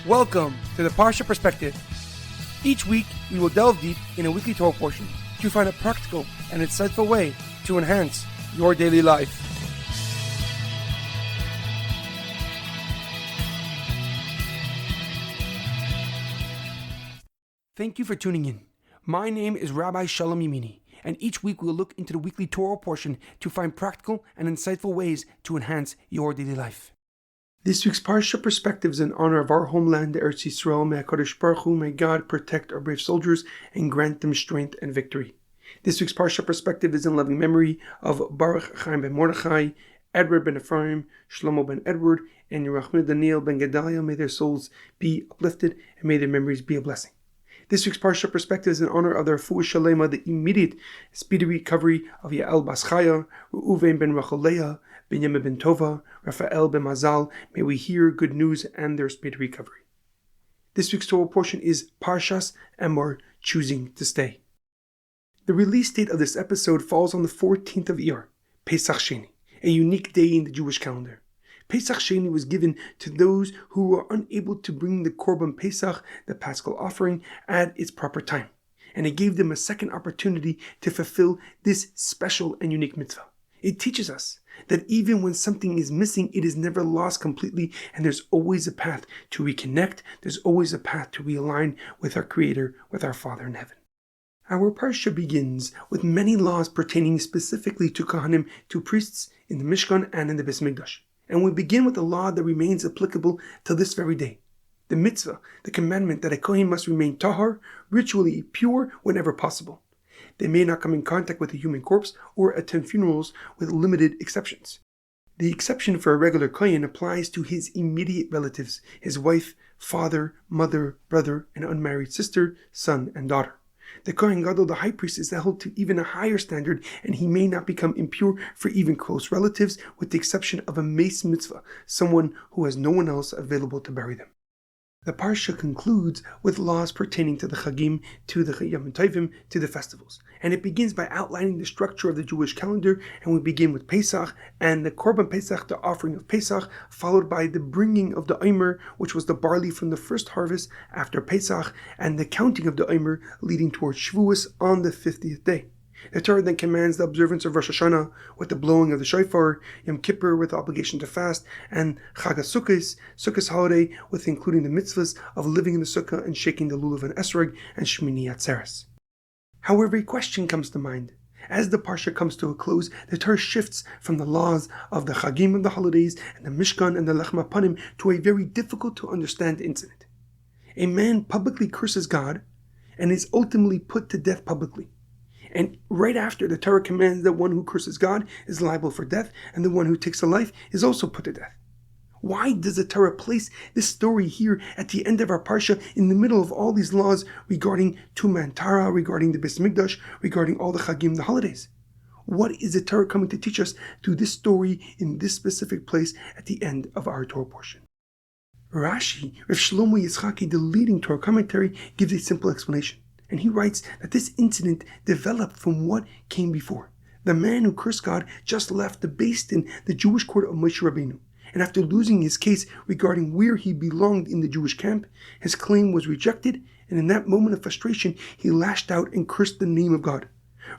Welcome to the Parsha Perspective. Each week, we will delve deep in a weekly Torah portion to find a practical and insightful way to enhance your daily life. Thank you for tuning in. My name is Rabbi Shalom Yamini, and each week we will look into the weekly Torah portion to find practical and insightful ways to enhance your daily life. This week's Parsha Perspective is in honor of our homeland, Eretz Yisrael. May HaKadosh Baruch Hu, may God protect our brave soldiers and grant them strength and victory. This week's Parsha Perspective is in loving memory of Baruch Chaim ben Mordechai, Edward ben Ephraim, Shlomo ben Edward, and Yerachmiel Daniel ben Gedaliah. May their souls be uplifted and may their memories be a blessing. This week's Parsha Perspective is in honor of the Refuah Shalema, the immediate speedy recovery of Yael Bas Chaya, Reuven ben Rachel Leah, Binyamin ben Tova, Raphael ben Mazal. May we hear good news and their speedy recovery. This week's Torah portion is Parshas Emor, choosing to stay. The release date of this episode falls on the 14th of Iyar, Pesach Sheni, a unique day in the Jewish calendar. Pesach Sheni was given to those who were unable to bring the Korban Pesach, the Paschal offering, at its proper time, and it gave them a second opportunity to fulfill this special and unique mitzvah. It teaches us that even when something is missing, it is never lost completely, and there's always a path to reconnect, there's always a path to realign with our Creator, with our Father in heaven. Our Parsha begins with many laws pertaining specifically to Kohanim, to priests in the Mishkan and in the Beis Mikdash. And we begin with a law that remains applicable to this very day. The mitzvah, the commandment that a Kohen must remain tahar, ritually pure whenever possible. They may not come in contact with a human corpse or attend funerals, with limited exceptions. The exception for a regular Kohen applies to his immediate relatives, his wife, father, mother, brother, and unmarried sister, son, and daughter. The Kohen Gadol, the high priest, is held to even a higher standard, and he may not become impure for even close relatives, with the exception of a meis mitzvah, someone who has no one else available to bury them. The Parsha concludes with laws pertaining to the Chagim, to the Yom Tovim, to the festivals. And it begins by outlining the structure of the Jewish calendar, and we begin with Pesach and the Korban Pesach, the offering of Pesach, followed by the bringing of the Omer, which was the barley from the first harvest after Pesach, and the counting of the Omer leading towards Shavuos on the 50th day. The Torah then commands the observance of Rosh Hashanah with the blowing of the shofar, Yom Kippur with the obligation to fast, and Chag Sukkos holiday with including the mitzvahs of living in the sukkah and shaking the lulav and esrog, and Shmini Atzeres. However, a question comes to mind. As the Parsha comes to a close, the Torah shifts from the laws of the Chagim and the holidays and the Mishkan and the Lechem HaPanim to a very difficult to understand incident. A man publicly curses God and is ultimately put to death publicly. And right after, the Torah commands that one who curses God is liable for death, and the one who takes a life is also put to death. Why does the Torah place this story here at the end of our Parsha, in the middle of all these laws regarding Tumah and Tara, regarding the Beis Mikdash, regarding all the Chagim, the holidays? What is the Torah coming to teach us through this story in this specific place at the end of our Torah portion? Rashi, Rav Shlomo Yitzchaki, the leading Torah commentary, gives a simple explanation. And he writes that this incident developed from what came before. The man who cursed God just left the Beis Din, the Jewish court of Moshe Rabbeinu. And after losing his case regarding where he belonged in the Jewish camp, his claim was rejected, and in that moment of frustration, he lashed out and cursed the name of God.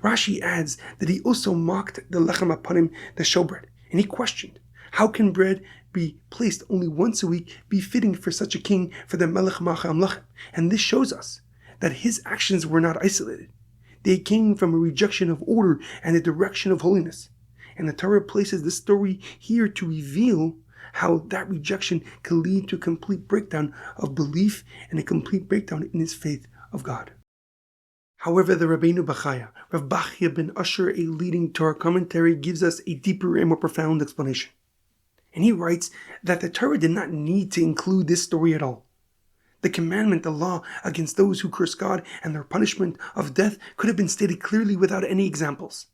Rashi adds that he also mocked the Lechem HaPanim, the showbread, and he questioned, how can bread be placed only once a week be fitting for such a king, for the Melech Malchei Hamlachim? And this shows us that his actions were not isolated. They came from a rejection of order and a direction of holiness. And the Torah places this story here to reveal how that rejection can lead to a complete breakdown of belief and a complete breakdown in his faith of God. However, the Rabbeinu Bachaya, Rav Bachya ben Asher, a leading Torah commentary, gives us a deeper and more profound explanation. And he writes that the Torah did not need to include this story at all. The commandment, the law against those who curse God and their punishment of death could have been stated clearly without any examples.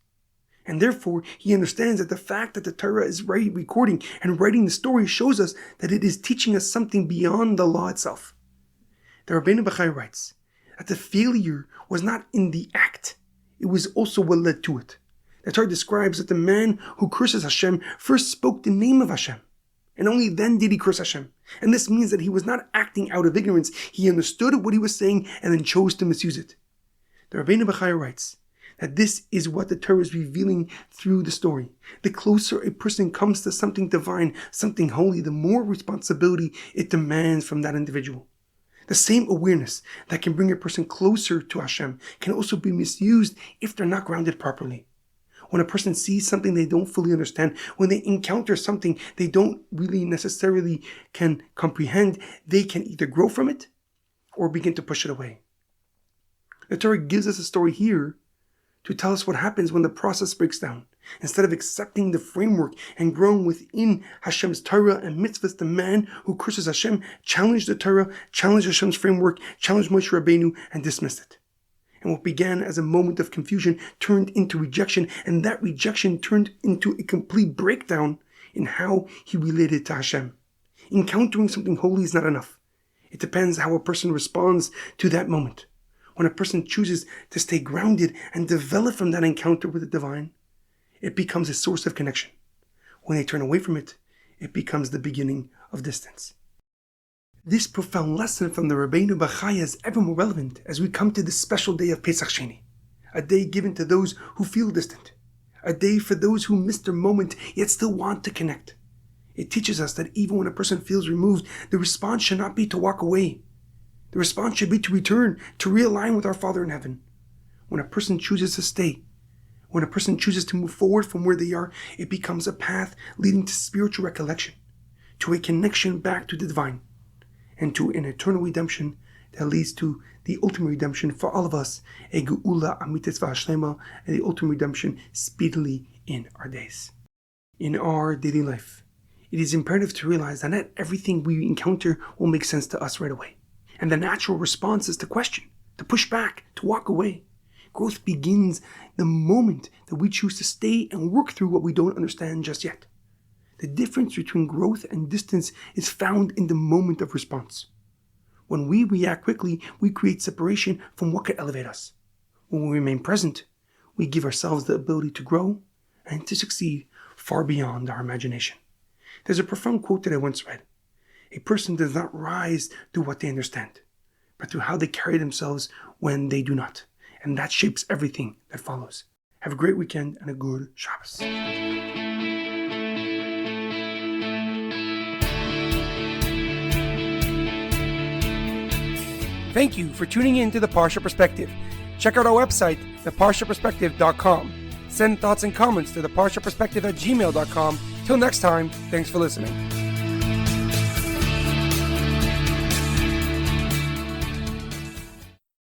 And therefore, he understands that the fact that the Torah is recording and writing the story shows us that it is teaching us something beyond the law itself. The Rabbeinu Bachai writes that the failure was not in the act, it was also what led to it. The Torah describes that the man who curses Hashem first spoke the name of Hashem, and only then did he curse Hashem. And this means that he was not acting out of ignorance. He understood what he was saying and then chose to misuse it. The Rabbeinu Bechaya writes that this is what the Torah is revealing through the story. The closer a person comes to something divine, something holy, the more responsibility it demands from that individual. The same awareness that can bring a person closer to Hashem can also be misused if they're not grounded properly. When a person sees something they don't fully understand, when they encounter something they don't really necessarily can comprehend, they can either grow from it or begin to push it away. The Torah gives us a story here to tell us what happens when the process breaks down. Instead of accepting the framework and growing within Hashem's Torah and mitzvahs, the man who curses Hashem challenged the Torah, challenged Hashem's framework, challenged Moshe Rabbeinu, and dismissed it. And what began as a moment of confusion turned into rejection, and that rejection turned into a complete breakdown in how he related to Hashem. Encountering something holy is not enough. It depends how a person responds to that moment. When a person chooses to stay grounded and develop from that encounter with the divine, it becomes a source of connection. When they turn away from it, it becomes the beginning of distance. This profound lesson from the Rabbeinu Bechaya is ever more relevant as we come to this special day of Pesach Sheni, a day given to those who feel distant, a day for those who miss their moment yet still want to connect. It teaches us that even when a person feels removed, the response should not be to walk away. The response should be to return, to realign with our Father in heaven. When a person chooses to stay, when a person chooses to move forward from where they are, it becomes a path leading to spiritual recollection, to a connection back to the divine, and to an eternal redemption that leads to the ultimate redemption for all of us, a geula amitis v'ashlema, and the ultimate redemption speedily in our days. In our daily life, it is imperative to realize that not everything we encounter will make sense to us right away. And the natural response is to question, to push back, to walk away. Growth begins the moment that we choose to stay and work through what we don't understand just yet. The difference between growth and distance is found in the moment of response. When we react quickly, we create separation from what could elevate us. When we remain present, we give ourselves the ability to grow and to succeed far beyond our imagination. There's a profound quote that I once read. A person does not rise through what they understand, but through how they carry themselves when they do not. And that shapes everything that follows. Have a great weekend and a good Shabbos. Thank you for tuning in to the Parsha Perspective. Check out our website, theparshaperspective.com. Send thoughts and comments to theparshaperspective@gmail.com. Till next time, thanks for listening.